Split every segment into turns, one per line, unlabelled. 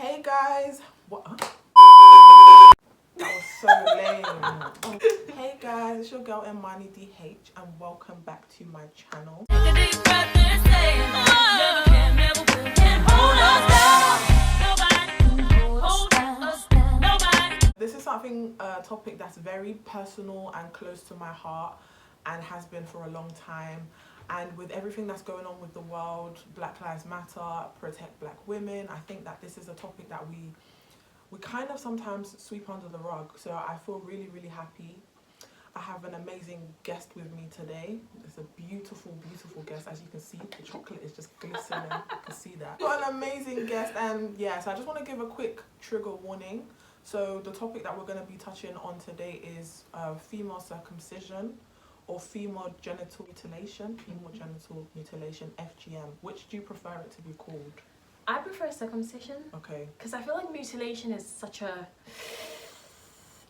Hey guys, what? That was so lame. Hey guys, it's your girl Imani DH and welcome back to my channel. This is a topic that's very personal and close to my heart and has been for a long time. And with everything that's going on with the world, Black Lives Matter, protect black women, I think that this is a topic that we kind of sometimes sweep under the rug. So I feel really, really happy. I have an amazing guest with me today. It's a beautiful, beautiful guest. As you can see, the chocolate is just glistening. You can see that. Got an amazing guest, and yeah, so I just want to give a quick trigger warning. So the topic that we're going to be touching on today is female circumcision, or female genital mutilation, FGM. Which do you prefer it to be called?
I prefer circumcision.
Okay.
Because I feel like mutilation is such a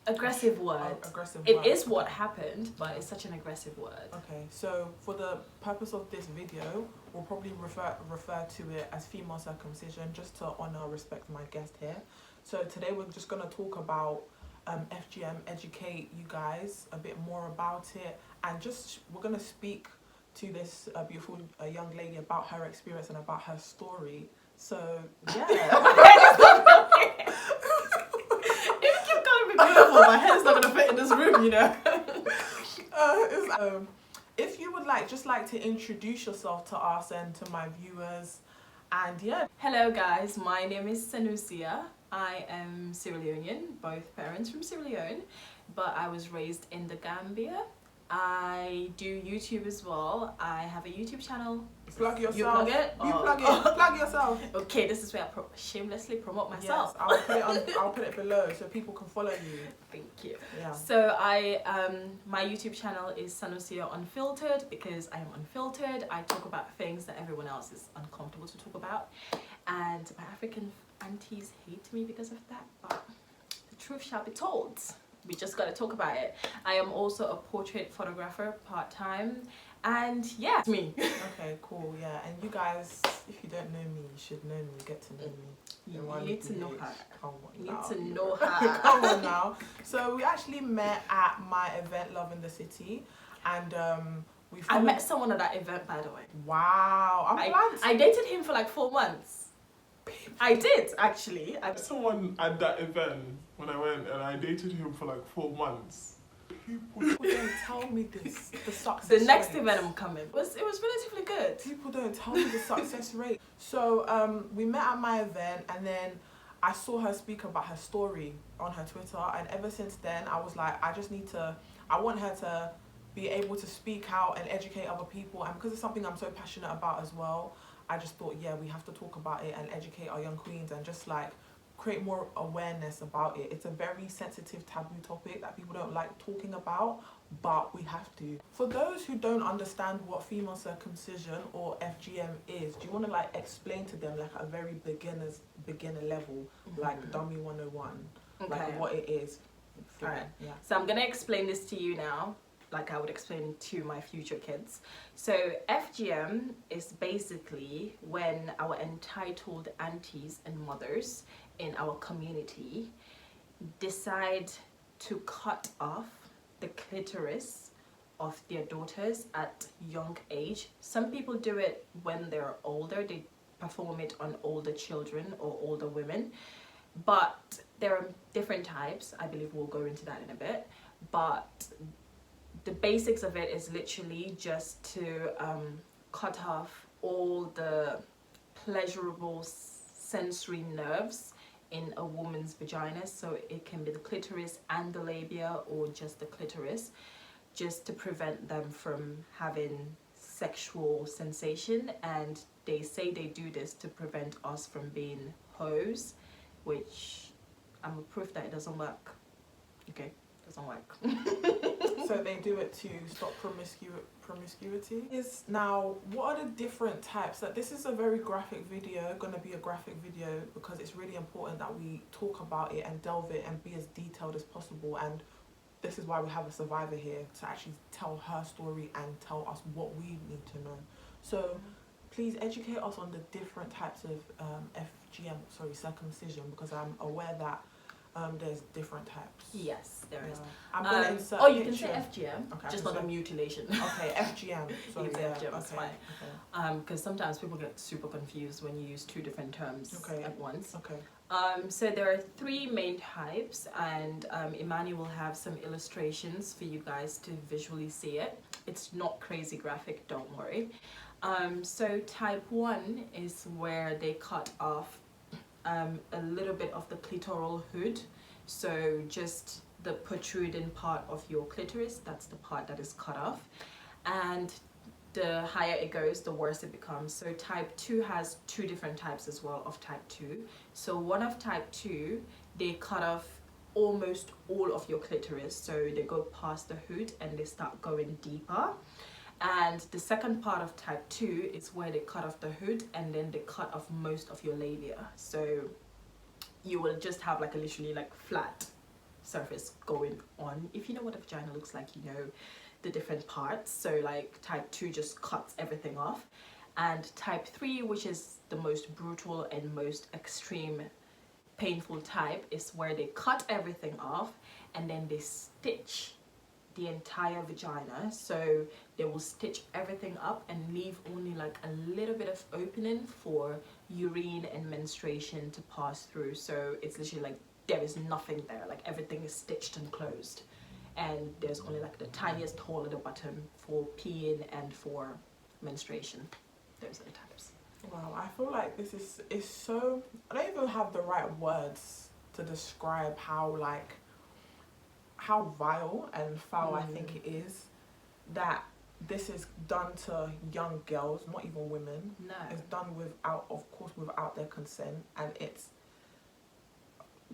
aggressive word.
Aggressive
It
word.
is what happened, but it's such an aggressive word.
Okay, so for the purpose of this video, we'll probably refer to it as female circumcision, just to honour, respect my guest here. So today we're just going to talk about FGM, educate you guys a bit more about it, and just we're going to speak to this beautiful young lady about her experience and about her story. So yeah.
If you keep calling me beautiful, my head's not going to fit in this room, you know.
If you would like to introduce yourself to us and to my viewers, and yeah.
Hello guys, my name is Sanusia. I am Sierra Leonean, both parents from Sierra Leone, but I was raised in the Gambia. I do YouTube as well. I have a YouTube channel.
Plug yourself.
You plug it?
You plug it. Plug yourself.
Okay, this is where I shamelessly promote myself.
Yes, I'll put it below so people can follow you.
Thank you.
Yeah.
So my YouTube channel is Sanusia Unfiltered because I am unfiltered. I talk about things that everyone else is uncomfortable to talk about, and my African aunties hate me because of that. But the truth shall be told. We just got to talk about it. I am also a portrait photographer part-time, and yeah, it's me.
Okay, cool. Yeah, and you guys, if you don't know me, you should know me. Get to know me.
You need to know her.
Come on
You
now.
need to know her.
Come on now. So we actually met at my event, Love in the City, and
I met someone at that event, by the way.
Wow.
I dated him for like 4 months. I did, actually.
Someone at that event when I went, and I dated him for like 4 months.
People don't tell me this. The success
The next
rate.
event I'm coming. It was relatively good.
People don't tell me the success rate. So we met at my event, and then I saw her speak about her story on her Twitter, and ever since then I was like, I want her to be able to speak out and educate other people, and because it's something I'm so passionate about as well, I just thought, yeah, we have to talk about it and educate our young queens and just like create more awareness about it. It's a very sensitive, taboo topic that people don't like talking about, but we have to. For those who don't understand what female circumcision or FGM is, do you want to like explain to them like at a very beginner level, like dummy 101, like what it is?
Alright,
yeah.
So I'm gonna explain this to you now, like I would explain to my future kids. So FGM is basically when our entitled aunties and mothers in our community decide to cut off the clitoris of their daughters at young age. Some people do it when they're older. They perform it on older children or older women, but there are different types. I believe we'll go into that in a bit, but the basics of it is literally just to cut off all the pleasurable sensory nerves in a woman's vagina. So it can be the clitoris and the labia, or just the clitoris, just to prevent them from having sexual sensation. And they say they do this to prevent us from being hoes, which I'm a proof that it doesn't work. Okay, doesn't work.
So they do it to stop promiscuity. Now, what are the different types? That this is a very graphic video, going to be a graphic video, because it's really important that we talk about it and delve it and be as detailed as possible. And this is why we have a survivor here to actually tell her story and tell us what we need to know. So please educate us on the different types of circumcision, because I'm aware that there's different types.
Yes, there is.
I'm going to insert
you can say FGM,
okay,
just not a mutilation.
Okay, FGM. Sorry,
you can say FGM, it's
okay,
fine. Because sometimes people get super confused when you use two different terms at once.
Okay.
So there are 3 main types, and Imani will have some illustrations for you guys to visually see it. It's not crazy graphic, don't worry. So type 1 is where they cut off a little bit of the clitoral hood, so just the protruding part of your clitoris, that's the part that is cut off, and the higher it goes, the worse it becomes. So type 2 has 2 different types as well of type 2. So one of type 2, they cut off almost all of your clitoris, so they go past the hood and they start going deeper. And the second part of type 2 is where they cut off the hood and then they cut off most of your labia. So you will just have like a literally like flat surface going on. If you know what a vagina looks like, you know the different parts. So like type 2 just cuts everything off. And type 3, which is the most brutal and most extreme painful type, is where they cut everything off and then they stitch the entire vagina. So they will stitch everything up and leave only like a little bit of opening for urine and menstruation to pass through. So it's literally like there is nothing there, like everything is stitched and closed, and there's only like the tiniest hole at the bottom for peeing and for menstruation. Those are the types.
Wow, I feel like this is so, I don't even have the right words to describe how vile and foul I think it is that this is done to young girls, not even women.
No.
It's done without their consent, and it's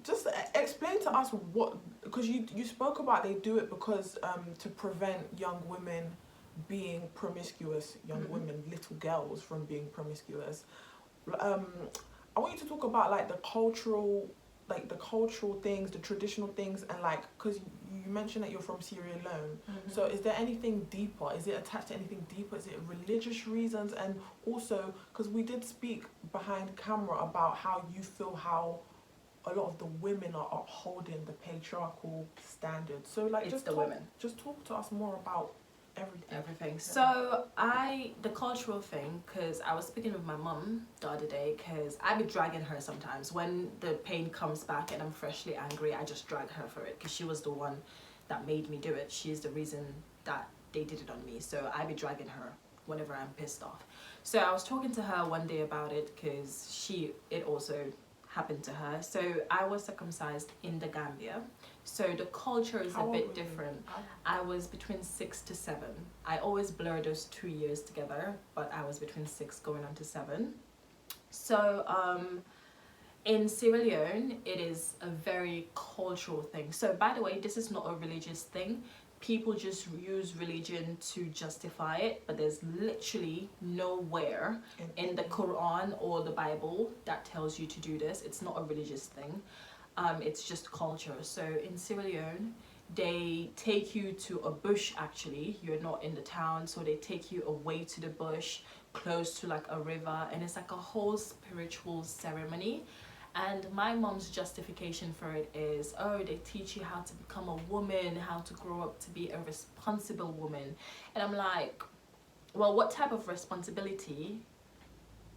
just explain to us what, because you spoke about they do it because to prevent young women being promiscuous, women, little girls from being promiscuous. I want you to talk about like the cultural things, the traditional things, and like, because you mentioned that you're from Sierra Leone, so is there anything deeper? Is it attached to anything deeper? Is it religious reasons? And also, because we did speak behind camera about how you feel how a lot of the women are upholding the patriarchal standards. So like, just talk to us more about everything.
Yeah. So the cultural thing, because I was speaking with my mum the other day, because I be dragging her sometimes when the pain comes back and I'm freshly angry. I just drag her for it because she was the one that made me do it. She's the reason that they did it on me, so I be dragging her whenever I'm pissed off. So I was talking to her one day about it because it also happened to her. So I was circumcised in the Gambia, so the culture is a bit different. I was between 6 to 7. I always blur those 2 years together, but I was between 6 going on to 7. So in Sierra Leone, it is a very cultural thing. So by the way, this is not a religious thing. People just use religion to justify it, but there's literally nowhere in the Quran or the Bible that tells you to do this. It's not a religious thing. It's just culture. So in Sierra Leone, they take you to a bush. Actually, you're not in the town, so they take you away to the bush, close to like a river, and it's like a whole spiritual ceremony. And my mom's justification for it is, oh, they teach you how to become a woman, how to grow up to be a responsible woman. And I'm like, well, what type of responsibility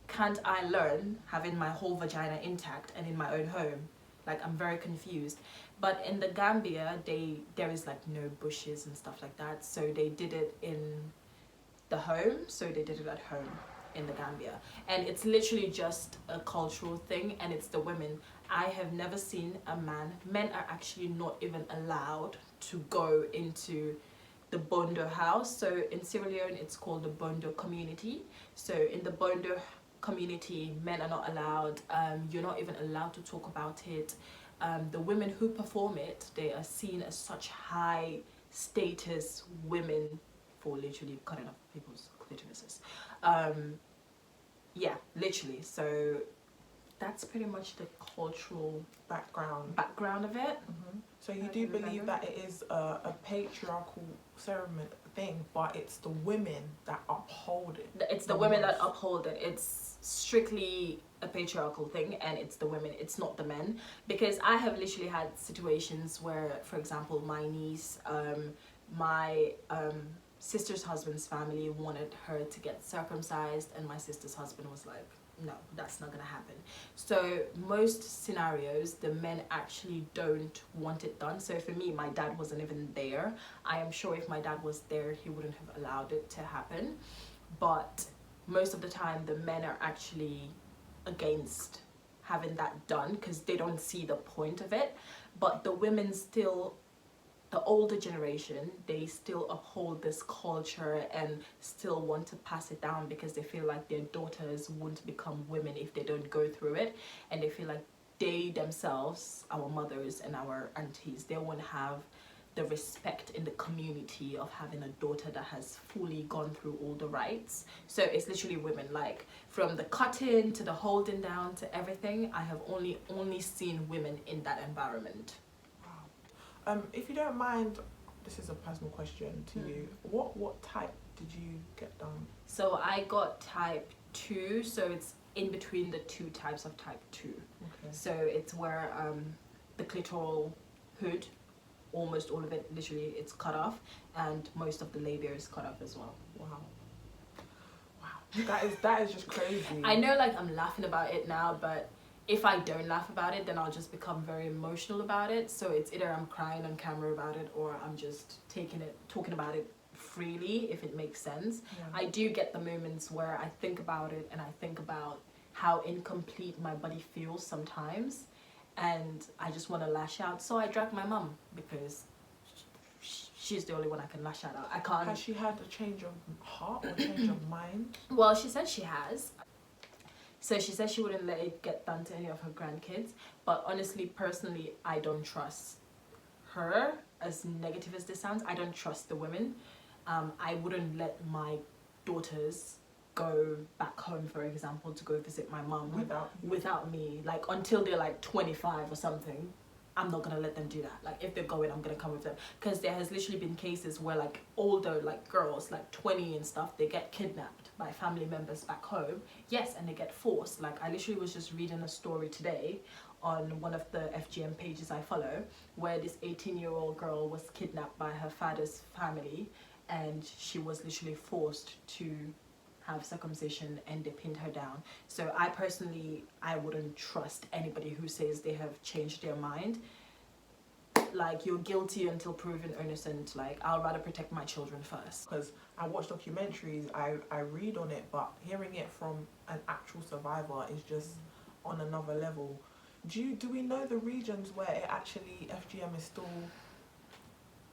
can't I learn having my whole vagina intact and in my own home? Like, I'm very confused. But in the Gambia, there is like no bushes and stuff like that. So they did it in the home. So they did it at home in the Gambia, and it's literally just a cultural thing, and it's the women. I have never seen a man. Men are actually not even allowed to go into the Bondo house. So in Sierra Leone, it's called the Bondo community. So in the Bondo community, men are not allowed. You're not even allowed to talk about it. The women who perform it, they are seen as such high status women for literally cutting off people's clitorises. Yeah, literally. So that's pretty much the cultural background of it.
So you do believe that it is a patriarchal thing, but it's the women that uphold it.
It's the women that uphold it. It's strictly a patriarchal thing, and it's the women, it's not the men. Because I have literally had situations where, for example, my niece, my sister's husband's family wanted her to get circumcised, and my sister's husband was like, no, that's not gonna happen. So most scenarios, the men actually don't want it done. So for me, my dad wasn't even there. I am sure if my dad was there, he wouldn't have allowed it to happen. But most of the time, the men are actually against having that done because they don't see the point of it. But the women still, the older generation, they still uphold this culture and still want to pass it down because they feel like their daughters won't become women if they don't go through it, and they feel like they themselves, our mothers and our aunties, they won't have the respect in the community of having a daughter that has fully gone through all the rites. So it's literally women, like from the cutting to the holding down to everything. I have only seen women in that environment.
If you don't mind, this is a personal question to you. What type did you get done?
So I got type 2, so it's in between the two types of type 2.
Okay.
So it's where the clitoral hood, almost all of it, literally, it's cut off, and most of the labia is cut off as well.
Wow. That is just crazy.
I know, like, I'm laughing about it now, but if I don't laugh about it, then I'll just become very emotional about it. So it's either I'm crying on camera about it, or I'm just talking about it freely, if it makes sense.
Yeah.
I do get the moments where I think about it, and I think about how incomplete my body feels sometimes, and I just want to lash out. So I drag my mum because she's the only one I can lash out at. I can't.
Has she had a change of heart or change of mind?
Well, she said she has. So she said she wouldn't let it get done to any of her grandkids. But honestly, personally, I don't trust her. As negative as this sounds, I don't trust the women. I wouldn't let my daughters go back home, for example, to go visit my mum without me. Like, until they're like 25 or something, I'm not gonna let them do that. Like, if they're going, I'm gonna come with them. Because there has literally been cases where like older, like girls, like 20 and stuff, they get kidnapped by family members back home. Yes, and they get forced. Like, I literally was just reading a story today on one of the FGM pages I follow, where this 18-year-old girl was kidnapped by her father's family, and she was literally forced to have circumcision, and they pinned her down. So I personally, I wouldn't trust anybody who says they have changed their mind. Like, you're guilty until proven innocent. Like, I'll rather protect my children first.
Because I watch documentaries, I read on it, but hearing it from an actual survivor is just on another level. Do we know the regions where it actually, FGM is still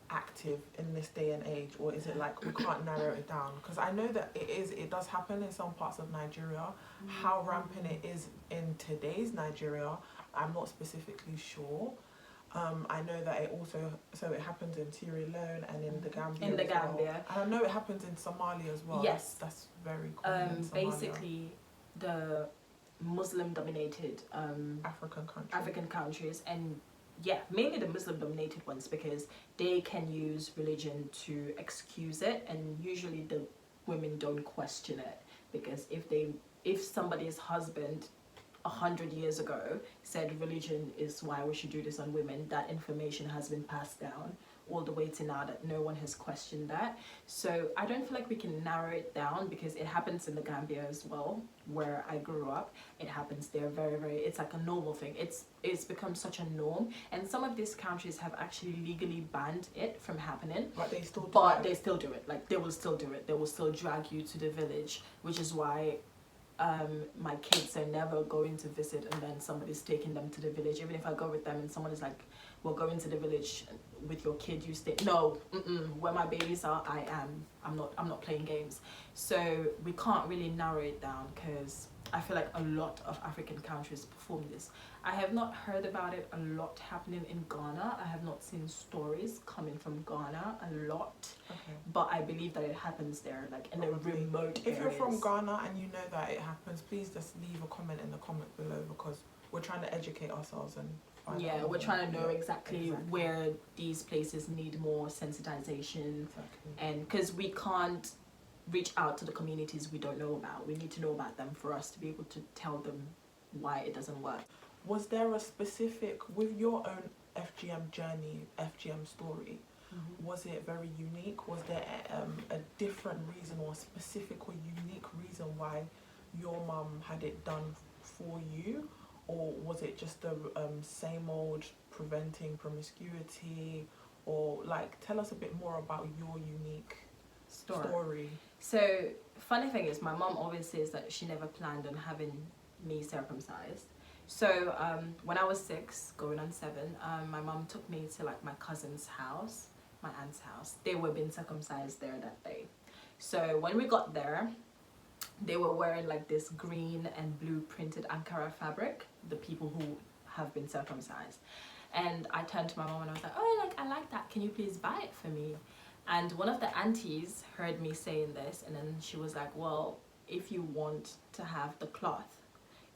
active in this day and age, or is it like we can't narrow it down? Because I know that it does happen in some parts of Nigeria. How rampant it is in today's Nigeria, I'm not specifically sure. I know that it happens in Sierra Leone and in the Gambia.
Gambia.
And I know it happens in Somalia as well.
Yes.
That's very common in Somalia.
Basically, the Muslim-dominated African countries, and yeah, mainly the Muslim-dominated ones, because they can use religion to excuse it, and usually the women don't question it, because if somebody's husband 100 years ago said religion is why we should do this on women, that information has been passed down all the way to now that no one has questioned that. So I don't feel like we can narrow it down, because it happens in the Gambia as well, where I grew up. It happens there it's like a normal thing. It's become such a norm, and some of these countries have actually legally banned it from happening.
But they still do
But
it.
they still do it. Like, they will still do it. They will still drag you to the village, which is why my kids are never going to visit and then somebody's taking them to the village. Even if I go with them and someone is like, we're going to the village with your kid, you stay. No, where my babies are, I am. I'm not playing games. So we can't really narrow it down, because I feel like a lot of African countries perform this. I have not heard about it a lot happening in Ghana. I have not seen stories coming from Ghana a lot.
Okay.
But I believe that it happens there, like in the remote
If
areas.
you're from Ghana and you know that it happens, please just leave a comment in the comment below, because we're trying to educate ourselves and find
Yeah,
out
we're
more.
trying to know
Yeah,
exactly where these places need more sensitization,
Exactly.
and because we can't reach out to the communities we don't know about. We need to know about them for us to be able to tell them why it doesn't work.
Was there a specific, with your own FGM journey, FGM story, was it very unique? Was there a different reason or a specific or unique reason why your mum had it done for you? Or was it just the same old preventing promiscuity? Or like, tell us a bit more about your unique story.
So, funny thing is, my mom always says that she never planned on having me circumcised. So, when I was 6, going on 7, my mom took me to like my cousin's house, my aunt's house. They were being circumcised there that day. So, when we got there, they were wearing like this green and blue printed Ankara fabric, the people who have been circumcised. And I turned to my mom and I was like, oh, like, I like that. Can you please buy it for me? And one of the aunties heard me saying this, and then she was like, well, if you want to have the cloth,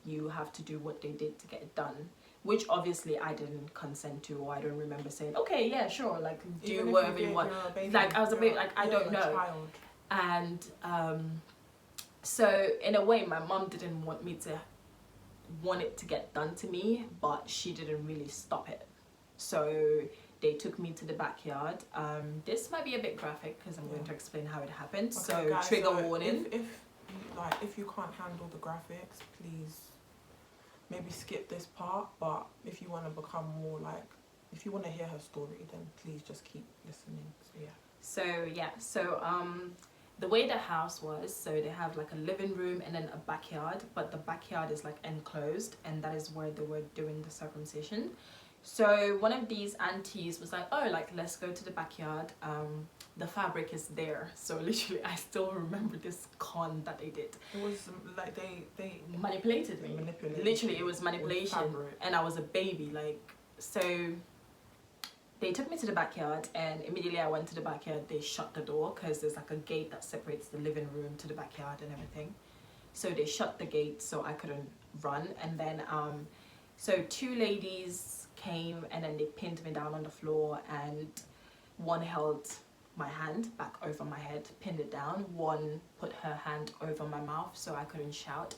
you have to do what they did to get it done. Which obviously I didn't consent to, or I don't remember saying, okay, yeah, sure, like, do whatever you want. Like, I was a bit like, I don't know.
Child.
And so in a way, my mom didn't want it to get done to me, but she didn't really stop it. So they took me to the backyard. This might be a bit graphic because I'm going to explain how it happened.
Okay,
so
guys,
trigger warning.
If you can't handle the graphics, please maybe skip this part. But if you want to become more like, if you want to hear her story, then please just keep listening.
So the way the house was, so they have like a living room and then a backyard, but the backyard is like enclosed, and that is where they were doing the circumcision. So one of these aunties was like, oh, like, let's go to the backyard. The fabric is there. So literally, I still remember this con that they did.
It was like they
manipulated me. Literally, it was manipulation. And I was a baby, like, so they took me to the backyard, and immediately I went to the backyard. They shut the door because there's like a gate that separates the living room to the backyard and everything. So they shut the gate so I couldn't run. And then so 2 ladies came, and then they pinned me down on the floor, and one held my hand back over my head, pinned it down. One put her hand over my mouth so I couldn't shout,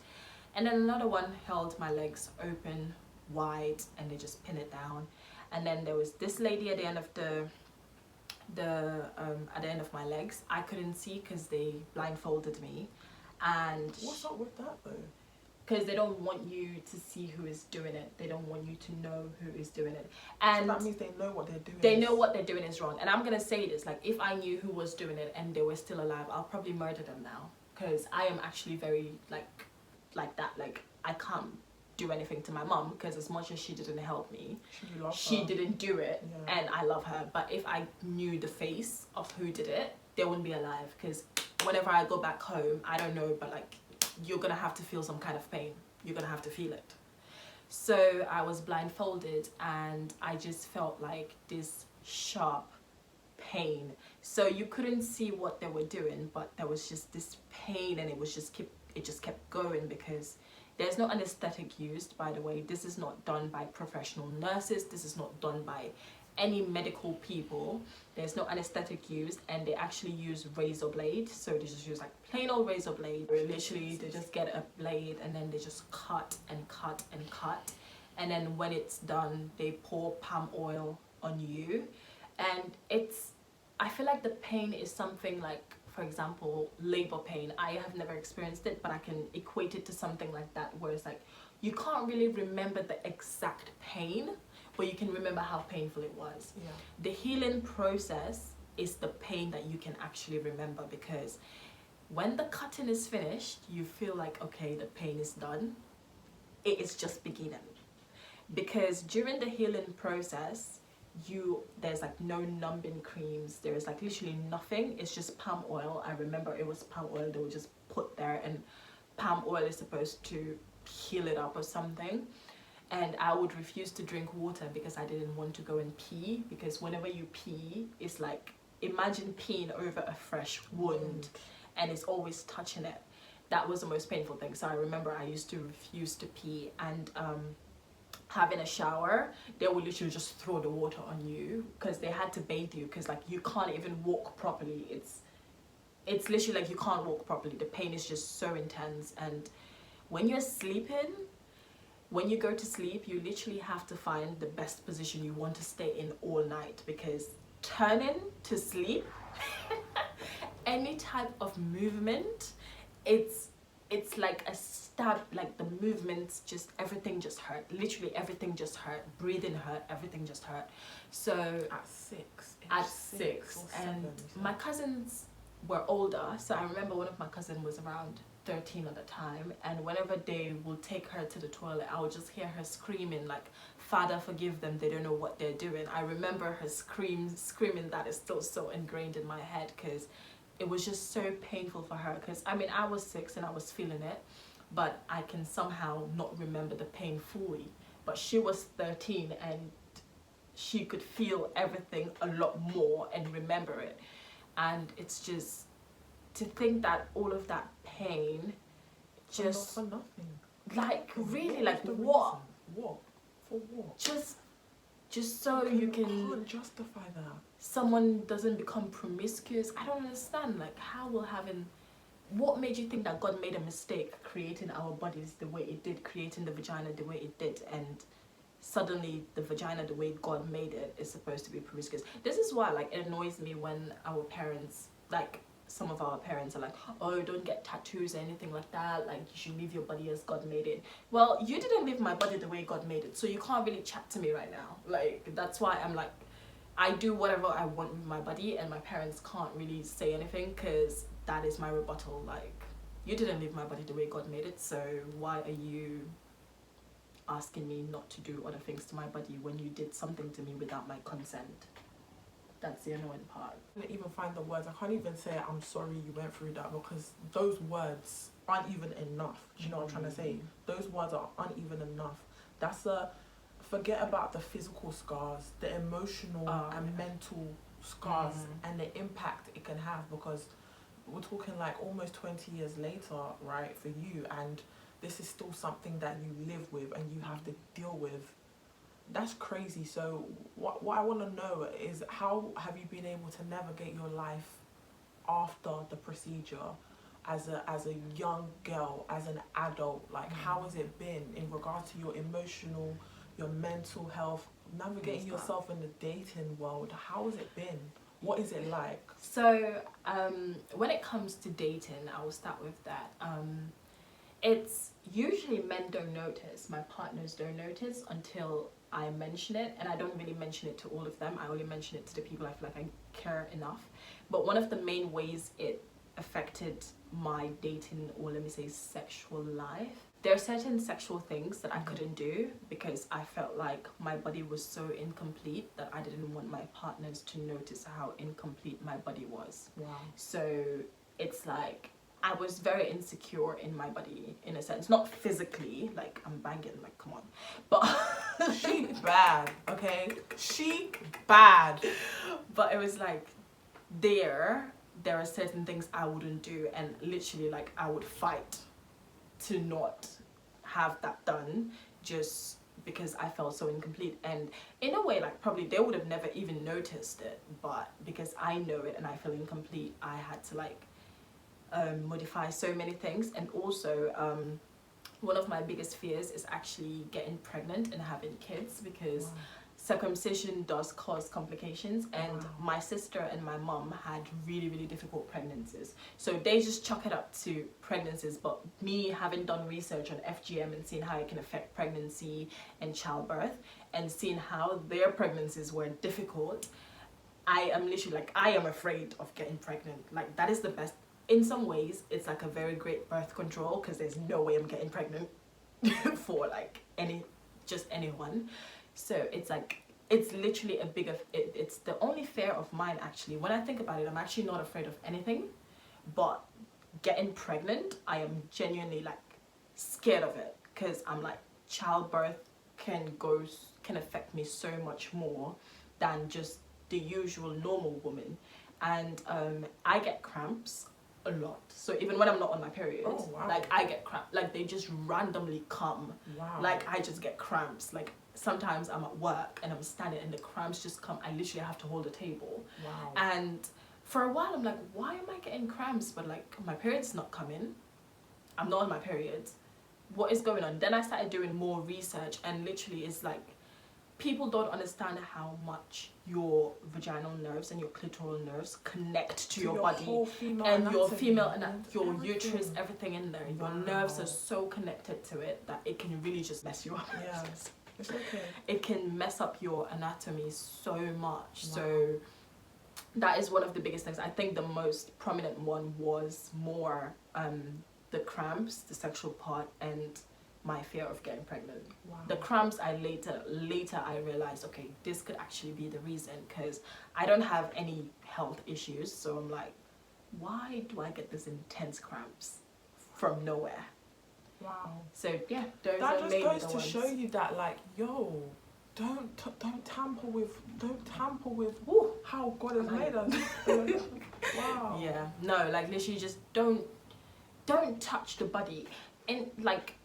and then another one held my legs open wide, and they just pinned it down. And then there was this lady at the end of at the end of my legs. I couldn't see because they blindfolded me. And
what's up with that though?
Because they don't want you to see who is doing it. They don't want you to know who is doing it. And
so that means they know what they're doing.
They know what they're doing is wrong. And I'm going to say this, like, if I knew who was doing it and they were still alive, I'll probably murder them now. Because I am actually very, like that. Like, I can't do anything to my mom, because as much as she didn't help me, she didn't do it. Yeah. And I love her. But if I knew the face of who did it, they wouldn't be alive. Because whenever I go back home, I don't know, but like, you're gonna have to feel some kind of pain. You're gonna have to feel it. So I was blindfolded, and I just felt like this sharp pain. So you couldn't see what they were doing, but there was just this pain, and it just kept going, because there's no anesthetic used, by the way. This is not done by professional nurses. This is not done by any medical people. There's no anesthetic used, and they actually use razor blade. So they just use like plain old razor blade. Literally, they just get a blade, and then they just cut and cut and cut. And then when it's done, they pour palm oil on you. And I feel like the pain is something like, for example, labor pain. I have never experienced it, but I can equate it to something like that, where it's like, you can't really remember the exact pain, but you can remember how painful it was. Yeah. The healing process is the pain that you can actually remember, because when the cutting is finished, you feel like, okay, the pain is done. It is just beginning. Because during the healing process, there's like no numbing creams. There's like literally nothing. It's just palm oil. I remember it was palm oil they would just put there, and palm oil is supposed to heal it up or something. And I would refuse to drink water because I didn't want to go and pee, because whenever you pee, it's like, imagine peeing over a fresh wound and it's always touching it. That was the most painful thing. So I remember I used to refuse to pee, and having a shower, they will literally just throw the water on you because they had to bathe you, because like you can't even walk properly. It's literally like you can't walk properly. The pain is just so intense. And when you're sleeping, when you go to sleep, you literally have to find the best position you want to stay in all night, because turning to sleep, any type of movement, it's like a stab. Like the movements, just everything just hurt. Literally everything just hurt. Breathing hurt. Everything just hurt. So
At 6.
at 6,
or
and
7,
my cousins were older, so I remember one of my cousins was around 13 at the time, and whenever they will take her to the toilet, I would just hear her screaming like, "Father, forgive them, they don't know what they're doing." I remember her screaming. That is still so ingrained in my head, because it was just so painful for her. Because I mean, I was 6 and I was feeling it, but I can somehow not remember the pain fully. But she was 13 and she could feel everything a lot more and remember it. And it's just to think that all of that pain just
for nothing.
like really, like
was the
what?
reason? What? For what?
Just so you can
can't justify that.
someone doesn't become promiscuous. I don't understand. Like, how will having, what made you think that God made a mistake creating our bodies the way it did, creating the vagina the way it did, and suddenly the vagina the way God made it is supposed to be promiscuous? This is why, like, it annoys me when our parents, like some of our parents, are like, "Oh, don't get tattoos or anything like that, like you should leave your body as God made it." Well, you didn't leave my body the way God made it, so you can't really chat to me right now. Like, that's why I'm like, I do whatever I want with my body, and my parents can't really say anything, because that is my rebuttal. Like, you didn't leave my body the way God made it, so why are you asking me not to do other things to my body when you did something to me without my consent? That's the annoying part.
I can't even find the words. I can't even say I'm sorry you went through that, because those words aren't even enough. Do you know what I'm trying to say? Those words aren't even enough. That's forget about the physical scars, the emotional and mental scars and the impact it can have, because we're talking like almost 20 years later, right, for you, and this is still something that you live with and you have to deal with. That's crazy. So what I want to know is, how have you been able to navigate your life after the procedure as a young girl, as an adult? Like, how has it been in regard to your emotional, your mental health, navigating yourself in the dating world? How has it been? What is it like?
So when it comes to dating, I will start with that. It's usually men don't notice, my partners don't notice until I mention it, and I don't really mention it to all of them. I only mention it to the people I feel like I care enough. But one of the main ways it affected my dating, or let me say sexual life, there are certain sexual things that I couldn't do because I felt like my body was so incomplete that I didn't want my partners to notice how incomplete my body was.
Wow.
So it's like I was very insecure in my body, in a sense. Not physically, like I'm banging, like come on. But
she bad, okay? She bad.
But it was like there are certain things I wouldn't do, and literally like I would fight to not have that done, just because I felt so incomplete. And in a way, like probably they would have never even noticed it, but because I know it and I feel incomplete, I had to like modify so many things. And also one of my biggest fears is actually getting pregnant and having kids, because circumcision does cause complications, and my sister and my mom had really difficult pregnancies, so they just chalk it up to pregnancies. But me having done research on FGM and seeing how it can affect pregnancy and childbirth, and seeing how their pregnancies were difficult, I am literally like, I am afraid of getting pregnant. Like, that is the best. In some ways it's like a very great birth control, because there's no way I'm getting pregnant for like anyone. So it's like, it's literally a big, it's the only fear of mine actually. When I think about it, I'm actually not afraid of anything, but getting pregnant, I am genuinely like scared of it, because I'm like, childbirth can affect me so much more than just the usual normal woman. And I get cramps a lot, so even when I'm not on my period, like I get cramps, like they just randomly come. Like I just get cramps like sometimes I'm at work and I'm standing and the cramps just come. I literally have to hold a table.
Wow.
And for a while I'm like, why am I getting cramps? But like my period's not coming. I'm not on my period. What is going on? Then I started doing more research, and literally it's like people don't understand how much your vaginal nerves and your clitoral nerves connect to your body
whole female
and your
anatomy
female
and
and your
everything.
uterus, everything in there. Your nerves are so connected to it that it can really just mess you up.
Yeah, it's okay.
It can mess up your anatomy so much.
Wow.
So that is one of the biggest things. I think the most prominent one was more the cramps, the sexual part, and my fear of getting pregnant.
Wow.
The cramps, I later I realized, okay, this could actually be the reason, because I don't have any health issues. So I'm like, why do I get this intense cramps from nowhere?
Wow.
So yeah, those
That
are
just
mainly
goes
the
to
ones.
show you that, like, yo, don't tamper with
Woo.
how God has made us. Wow.
Yeah, no, like literally just don't touch the body. And like,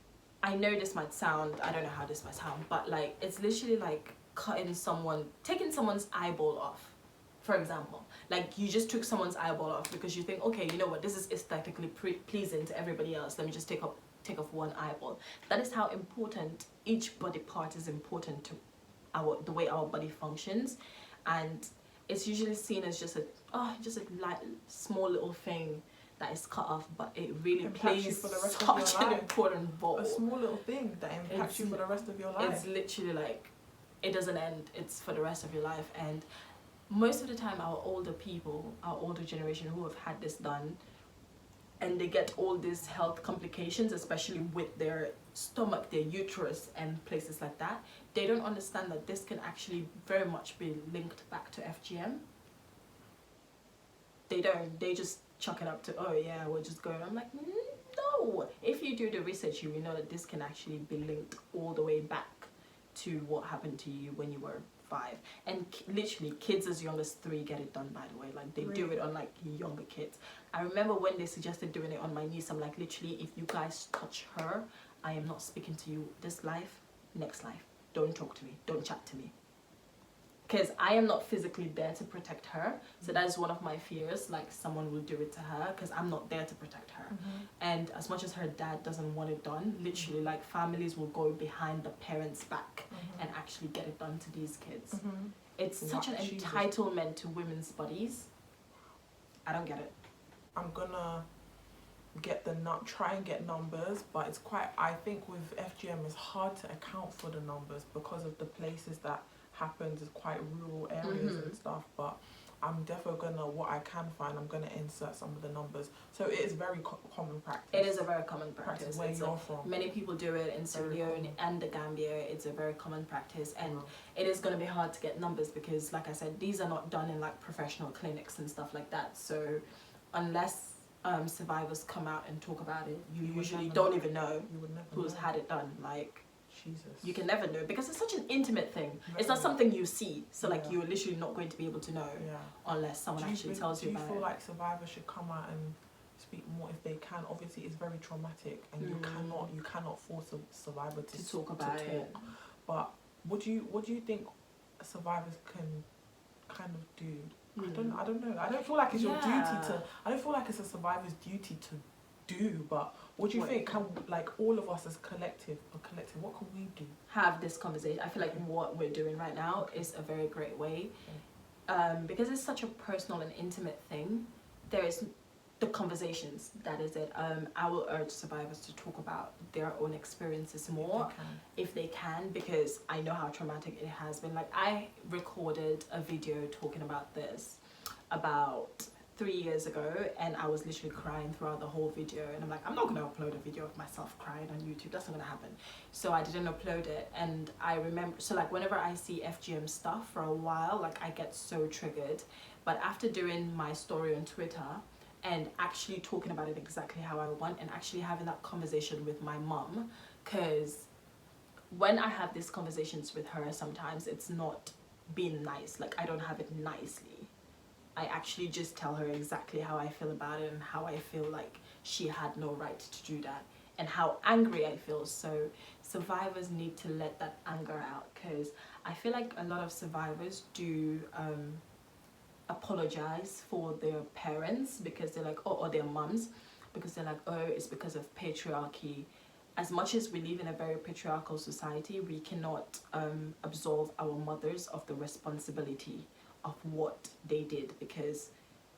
I know this might sound, I don't know how this might sound, but like it's literally like taking someone's eyeball off, for example. Like you just took someone's eyeball off because you think, okay, you know what, this is aesthetically pleasing to everybody else, let me just take off one eyeball. That is how important each body part is important to the way our body functions. And it's usually seen as just a light, small little thing that is cut off, but it really
Impacts you
plays
for the rest of
such
your
an
life.
important role.
A small little thing that impacts you for the rest of your life.
It's literally like, it doesn't end, it's for the rest of your life. And most of the time our older people, our older generation who have had this done, and they get all these health complications, especially with their stomach, their uterus and places like that, they don't understand that this can actually very much be linked back to FGM. They don't, they just chalk it up to, oh yeah, we're just going. I'm like, no. If you do the research, you will know that this can actually be linked all the way back to what happened to you when you were 5. And literally kids as young as 3 get it done, by the way. Like they do it on like younger kids. I remember when they suggested doing it on my niece, I'm like, literally, if you guys touch her, I am not speaking to you this life, next life. Don't talk to me, don't chat to me. Because I am not physically there to protect her. So that is one of my fears, like someone will do it to her, because I'm not there to protect her. And as much as her dad doesn't want it done, literally like families will go behind the parents' back and actually get it done to these kids. It's such an entitlement to women's bodies. I don't get it.
I'm gonna try and get numbers, but it's quite, I think with FGM it's hard to account for the numbers because of the places that happens, is quite rural areas and stuff. But I'm definitely gonna, what I can find, I'm gonna insert some of the numbers. So it is very common practice.
It is a very common practice.
Where you're from.
Many people do it in Sierra Leone and the Gambia. It's a very common practice, and it is going to be hard to get numbers because, like I said, these are not done in like professional clinics and stuff like that. So unless survivors come out and talk about it, you usually don't even know who's had it done. Like,
Jesus.
You can never know because it's such an intimate thing. It's not something you see, so like you're literally not going to be able to know unless someone actually tells you about it.
Do you feel like survivors should come out and speak more if they can? Obviously it's very traumatic and you cannot force a survivor to
talk about it.
But what do you think survivors can kind of do? I don't know. I don't feel like it's your duty to, I don't feel like it's a survivor's duty to do, but what do you think? Can, like, all of us as collective, what can we do?
Have this conversation. I feel like what we're doing right now is a very great way, because it's such a personal and intimate thing. There is the conversations, that is it. I will urge survivors to talk about their own experiences more if they can, because I know how traumatic it has been. Like, I recorded a video talking about this about 3 years ago, and I was literally crying throughout the whole video, and I'm like, I'm not gonna upload a video of myself crying on YouTube, that's not gonna happen. So I didn't upload it. And I remember, so like whenever I see FGM stuff for a while, like I get so triggered. But after doing my story on Twitter and actually talking about it exactly how I want, and actually having that conversation with my mum, because when I have these conversations with her, sometimes it's not being nice, like I don't have it nicely. I actually just tell her exactly how I feel about it and how I feel like she had no right to do that. and how angry I feel. So survivors need to let that anger out, because I feel like a lot of survivors do apologize for their parents, because they're like, oh, or their mums, because they're like, oh, it's because of patriarchy. As much as we live in a very patriarchal society, we cannot absolve our mothers of the responsibility of what they did, because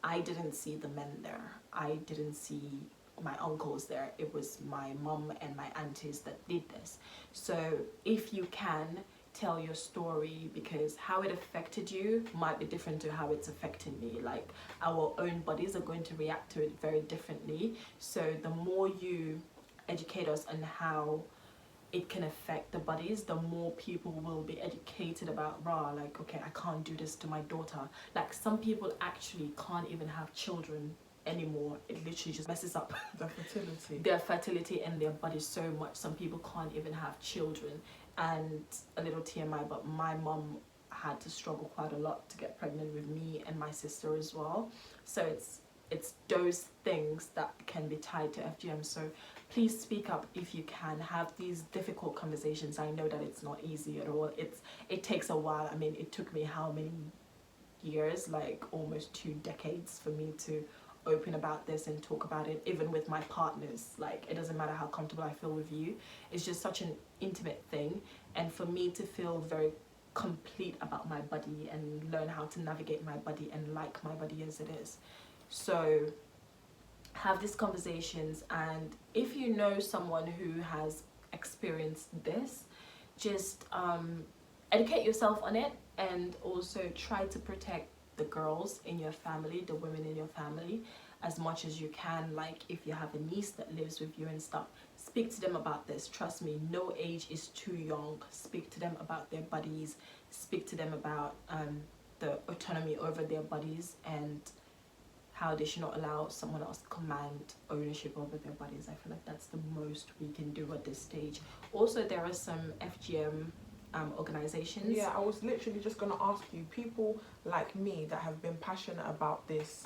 I didn't see the men there. I didn't see my uncles there. It was my mum and my aunties that did this. So if you can, tell your story, because how it affected you might be different to how it's affecting me. Like, our own bodies are going to react to it very differently. So the more you educate us on how it can affect the bodies, the more people will be educated about, like, okay, I can't do this to my daughter. Like, some people actually can't even have children anymore. It literally just messes up their fertility and their body so much. Some people can't even have children. And a little TMI, but my mum had to struggle quite a lot to get pregnant with me and my sister as well. So it's those things that can be tied to FGM. So please speak up if you can. Have these difficult conversations. I know that it's not easy at all. It takes a while. I mean, it took me how many years? Like almost 2 decades for me to open about this and talk about it, even with my partners. Like, it doesn't matter how comfortable I feel with you. It's just such an intimate thing, and for me to feel very complete about my body and learn how to navigate my body and like my body as it is. So have these conversations, and if you know someone who has experienced this, just educate yourself on it, and also try to protect the girls in your family, the women in your family, as much as you can. Like, if you have a niece that lives with you and stuff, speak to them about this. Trust me, no age is too young. Speak to them about their bodies, speak to them about the autonomy over their bodies, and how they should not allow someone else to command ownership over their bodies. I feel like that's the most we can do at this stage. Also, there are some FGM organizations.
Yeah, I was literally just going to ask you, people like me that have been passionate about this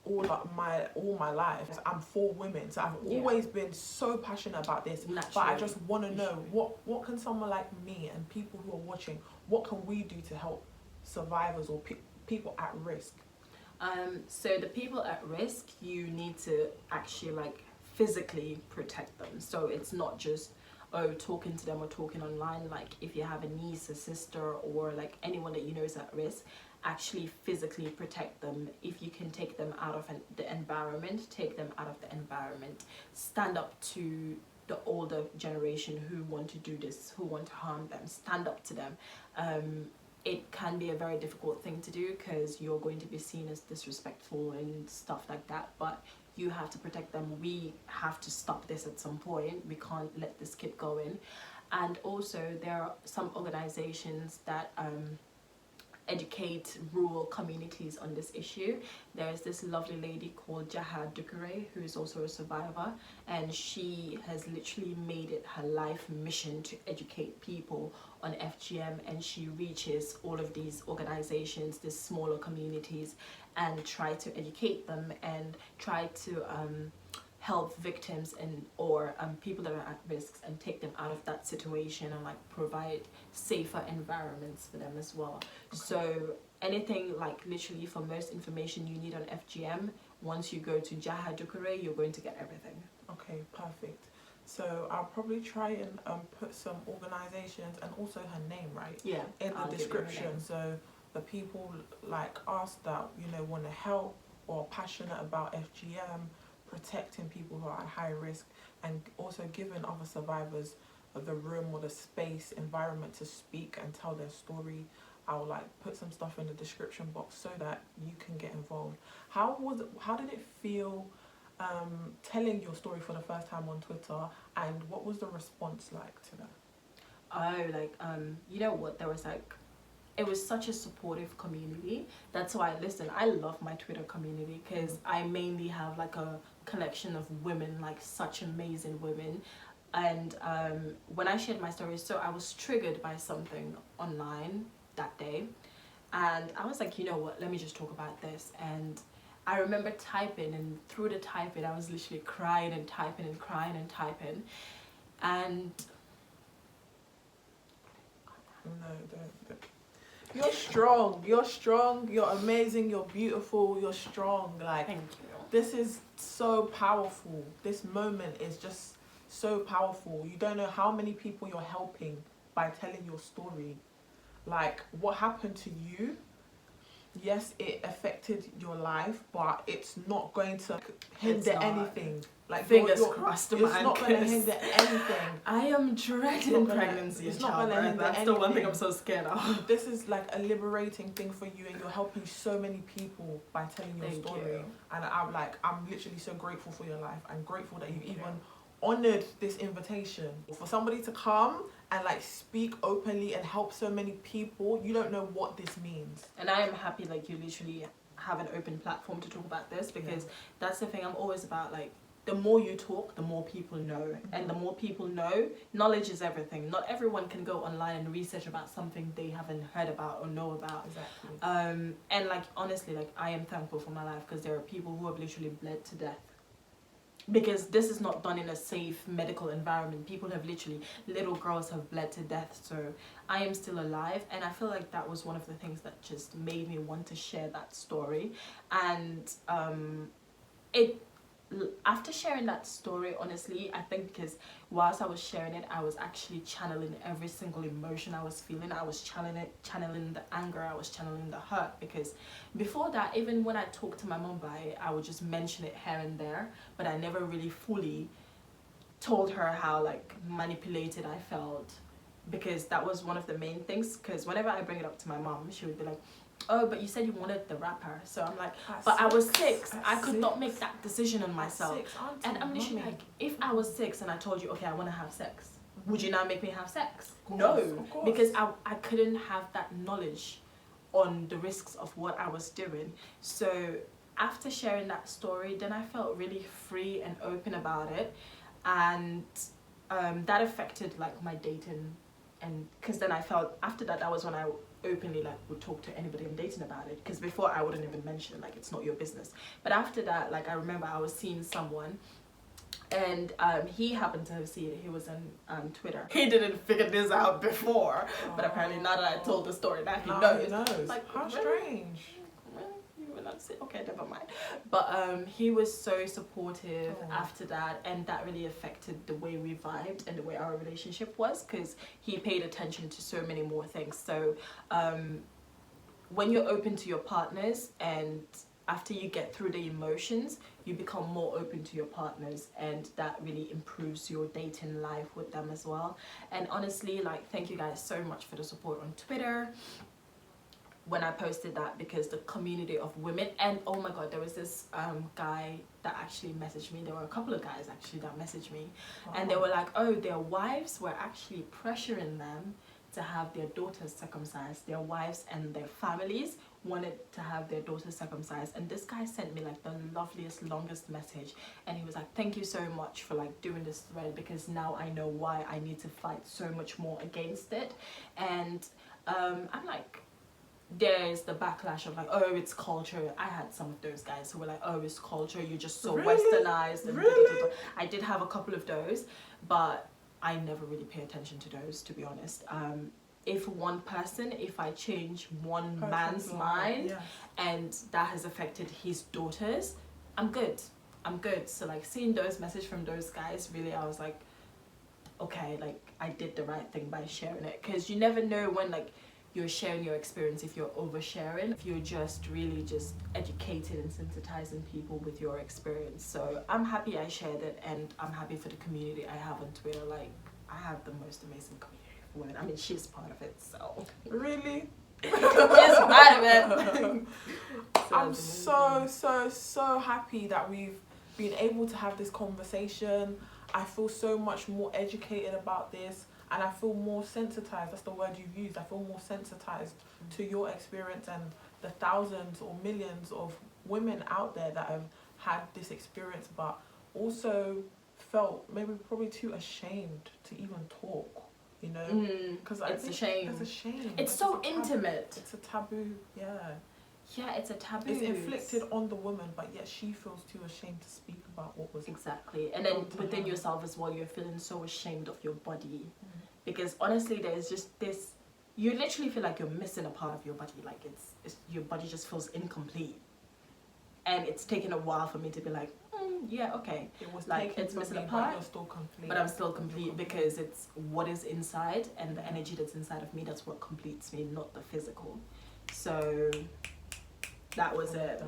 all my life. I'm for women, so I've always been so passionate about this.
Naturally,
but I just want to know, what can someone like me and people who are watching, what can we do to help survivors or people at risk?
So the people at risk, you need to actually like physically protect them. So it's not just talking to them or talking online. Like, if you have a niece, a sister, or like anyone that you know is at risk, actually physically protect them. If you can take them out of the environment, take them out of the environment. Stand up to the older generation who want to do this, who want to harm them. Stand up to them. It can be a very difficult thing to do, because you're going to be seen as disrespectful and stuff like that, but you have to protect them. We have to stop this at some point. We can't let this keep going. And also, there are some organizations that educate rural communities on this issue. There's this lovely lady called Jaha Dukure, who is also a survivor, and she has literally made it her life mission to educate people on FGM, and she reaches all of these organizations, these smaller communities, and try to educate them and try to help victims or people that are at risk, and take them out of that situation, and like provide safer environments for them as well. Okay. So anything, like literally for most information you need on FGM, once you go to Jaha Dukure, you're going to get everything.
Okay, perfect. So I'll probably try and put some organizations and also her name, right?
Yeah.
In the description, so the people like us that want to help or are passionate about FGM, protecting people who are at high risk, and also giving other survivors the room or the space, environment to speak and tell their story. I'll like put some stuff in the description box so that you can get involved. How did it feel telling your story for the first time on Twitter, and what was the response like to that?
You know what, there was like, it was such a supportive community. That's why, listen, I love my Twitter community, because I mainly have like a collection of women, like such amazing women. And when I shared my story, so I was triggered by something online that day, and I was like, you know what, let me just talk about this. And I remember typing, and through the typing I was literally crying and typing and crying and typing. And
No, don't. You're strong. You're strong. You're amazing. You're beautiful. You're strong. Like,
thank you.
this is so powerful. This moment is just so powerful. You don't know how many people you're helping by telling your story. Like, what happened to you, yes, it affected your life, but it's not going to hinder anything. Like,
fingers crossed,
it's not going to hinder anything.
I am dreading pregnancy and childbirth. That's the one thing I'm so scared of.
This is like a liberating thing for you, and you're helping so many people by telling your story. And I'm literally so grateful for your life. I'm grateful that you've even honoured this invitation. For somebody to come and like speak openly and help so many people, you don't know what this means.
And I am happy like you literally have an open platform to talk about this, because that's the thing I'm always about. Like, the more you talk, the more people know. And the more people know, knowledge is everything. Not everyone can go online and research about something they haven't heard about or know about.
Exactly.
And like, honestly, like, I am thankful for my life, because there are people who have literally bled to death. Because this is not done in a safe medical environment. People have literally, little girls have bled to death. So I am still alive, and I feel like that was one of the things that just made me want to share that story. And after sharing that story, honestly, I think because whilst I was sharing it, I was actually channeling every single emotion I was feeling. I was channeling the anger, I was channeling the hurt, because before that, even when I talked to my mom about it, I would just mention it here and there, but I never really fully told her how like manipulated I felt, because that was one of the main things. Because whenever I bring it up to my mom, she would be like, oh, but you said you wanted the rapper. So I'm like, but I was 6. I could not make that decision on myself. And I'm literally like, if I was 6 and I told you, okay, I want to have sex, would you now make me have sex? No, because I couldn't have that knowledge on the risks of what I was doing. So after sharing that story, then I felt really free and open about it. And that affected like my dating. And because then I felt, after that, that was when I openly like would talk to anybody I'm dating about it, because before I wouldn't even mention it, like, it's not your business. But after that, like, I remember I was seeing someone, and he happened to have seen it. He was on Twitter. He didn't figure this out before, but apparently now that I told the story, now he knows.
Like, how strange.
Okay, never mind. But he was so supportive after that, and that really affected the way we vibed and the way our relationship was, because he paid attention to so many more things. So when you're open to your partners, and after you get through the emotions, you become more open to your partners, and that really improves your dating life with them as well. And honestly, like, thank you guys so much for the support on Twitter when I posted that, because the community of women, and oh my god, there was this guy that actually messaged me. There were a couple of guys actually that messaged me, and they were like, oh, their wives were actually pressuring them to have their daughters circumcised. Their wives and their families wanted to have their daughters circumcised. And this guy sent me like the loveliest, longest message, and he was like, thank you so much for like doing this thread, because now I know why I need to fight so much more against it. And I'm like, there's the backlash of like, oh, it's culture. I had some of those guys who were like, oh, it's culture, you're just so westernized. And I did have a couple of those, but I never really pay attention to those, to be honest. If I change one man's mind, and that has affected his daughters, I'm good. So like, seeing those messages from those guys, really, I was like, okay, like, I did the right thing by sharing it. Because you never know when like you're sharing your experience, if you're oversharing, if you're just really just educating and sensitizing people with your experience. So I'm happy I shared it, and I'm happy for the community I have on Twitter. Like, I have the most amazing community of women. I mean, she's part of it, so.
Really?
She's part of it.
I'm so happy that we've been able to have this conversation. I feel so much more educated about this, and I feel more sensitized. That's the word you've used. I feel more sensitized to your experience and the thousands or millions of women out there that have had this experience, but also felt maybe probably too ashamed to even talk, you know? Because
it's a shame.
It's a shame.
It's so intimate.
It's a taboo, yeah.
Yeah, it's a taboo.
It's inflicted on the woman, but yet she feels too ashamed to speak about what was
exactly. And then
done to
within
her.
yourself as well, you're feeling so ashamed of your body, because honestly, there's just this. You literally feel like you're missing a part of your body. Like it's your body just feels incomplete, and it's taken a while for me to be like, yeah, okay.
It was
Like,
taken
it's
from
missing
me,
a
but
part,
you're still complete.
but I'm still complete because it's what is inside and the energy that's inside of me. That's what completes me, not the physical. So that was it.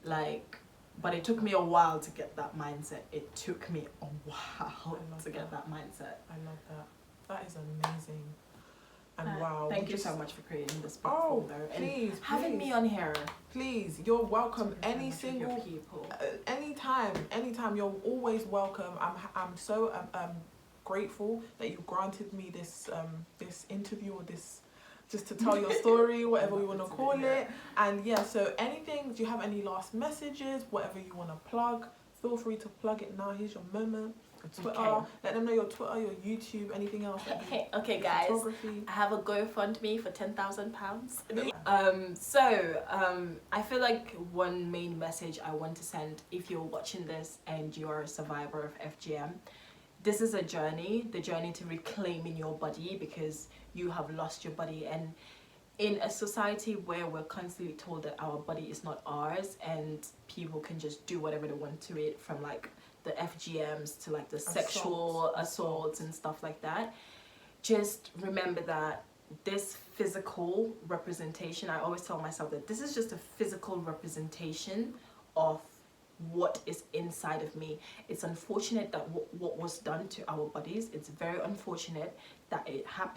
Like, but it took me a while to get that mindset. It took me a while to get that mindset.
I love that. That is amazing. And wow.
Thank you so much for creating this platform, though.
Please,
having me on here.
Please, you're welcome. Any single
people.
Anytime, you're always welcome. I'm so grateful that you granted me this this interview, or this, just to tell your story, whatever we want to call it. And yeah, so anything, do you have any last messages, whatever you want to plug, feel free to plug it now. Here's your moment. Your Twitter,
Okay.
Let them know your Twitter, your YouTube, anything else.
Okay, guys,
photography.
I have a GoFundMe for £10,000. I feel like one main message I want to send, if you're watching this and you're a survivor of FGM, this is a journey, the journey to reclaiming your body, because you have lost your body. And in a society where we're constantly told that our body is not ours and people can just do whatever they want to it, from like the FGMs to like the sexual assaults and stuff like that, just remember that this physical representation, I always tell myself that this is just a physical representation of what is inside of me. It's unfortunate that what was done to our bodies, it's very unfortunate that it had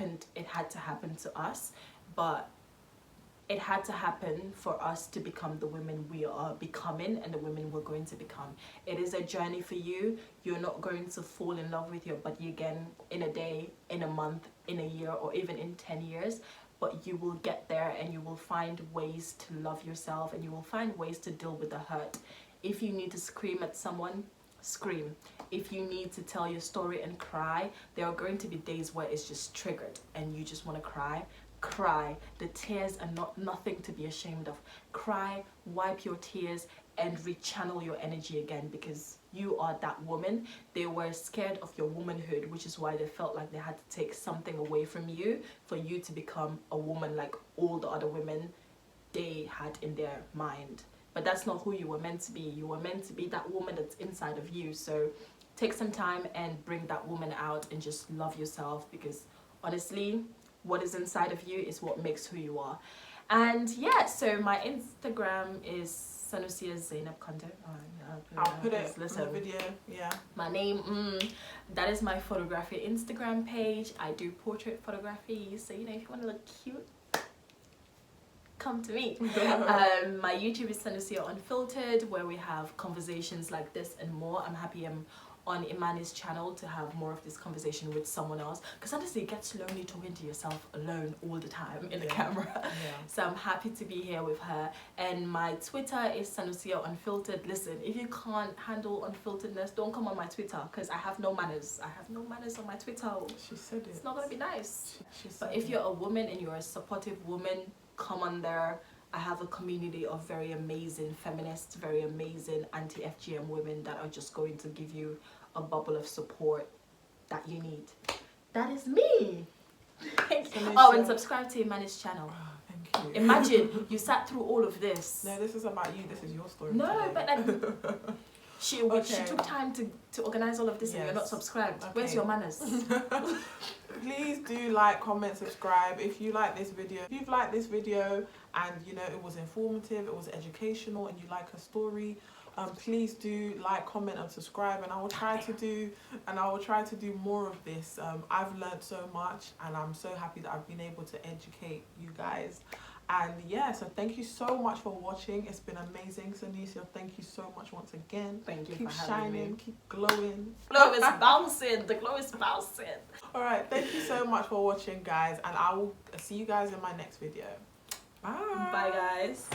to happen to us, but it had to happen for us to become the women we are becoming and the women we're going to become. It is a journey for you. You're not going to fall in love with your body again in a day, in a month, in a year, or even in 10 years. But you will get there, and you will find ways to love yourself, and you will find ways to deal with the hurt. If you need to scream at someone, scream. If you need to tell your story and cry, there are going to be days where it's just triggered and you just want to cry. Cry. The tears are nothing to be ashamed of. Cry, wipe your tears, and rechannel your energy again, because you are that woman. They were scared of your womanhood, which is why they felt like they had to take something away from you for you to become a woman like all the other women they had in their mind. But that's not who you were meant to be. You were meant to be that woman that's inside of you. So take some time and bring that woman out and just love yourself, because honestly, what is inside of you is what makes who you are. And yeah, so my Instagram is Sanusia Zainab Conte.
I'll put it in the video. Yeah.
My name, that is my photography Instagram page. I do portrait photography, so you know, if you want to look cute, come to me. My YouTube is Sanusia Unfiltered, where we have conversations like this and more. I'm happy I'm on Imani's channel to have more of this conversation with someone else, because honestly it gets lonely talking to yourself alone all the time in the camera. So I'm happy to be here with her. And my Twitter is Sanusia Unfiltered. Listen, if you can't handle unfilteredness, don't come on my Twitter, because I have no manners. I have no manners on my Twitter.
She said it.
It's not gonna be nice.
But
if you're a woman and you're a supportive woman, come on there. I have a community of very amazing feminists, very amazing anti-FGM women that are just going to give you a bubble of support that you need. That is me. Oh, and subscribe to Imani's channel.
Thank you.
Imagine you sat through all of this.
No, this is about you. This is your story.
No,
today.
but like, she took time to organize all of this, and you're not subscribed.
Okay.
Where's your manners?
Please do like, comment, subscribe if you like this video. If you've liked this video and you know it was informative, it was educational, and you like her story, please do like, comment, and subscribe. And I will try to do more of this. I've learned so much, and I'm so happy that I've been able to educate you guys. And yeah, so thank you so much for watching. It's been amazing. Sanusia, thank you so much once again.
Thank you
keep
for having
shining,
me.
keep glowing.
Glow is bouncing. The glow is bouncing.
All right, thank you so much for watching, guys, and I will see you guys in my next video. Bye.
Bye, guys.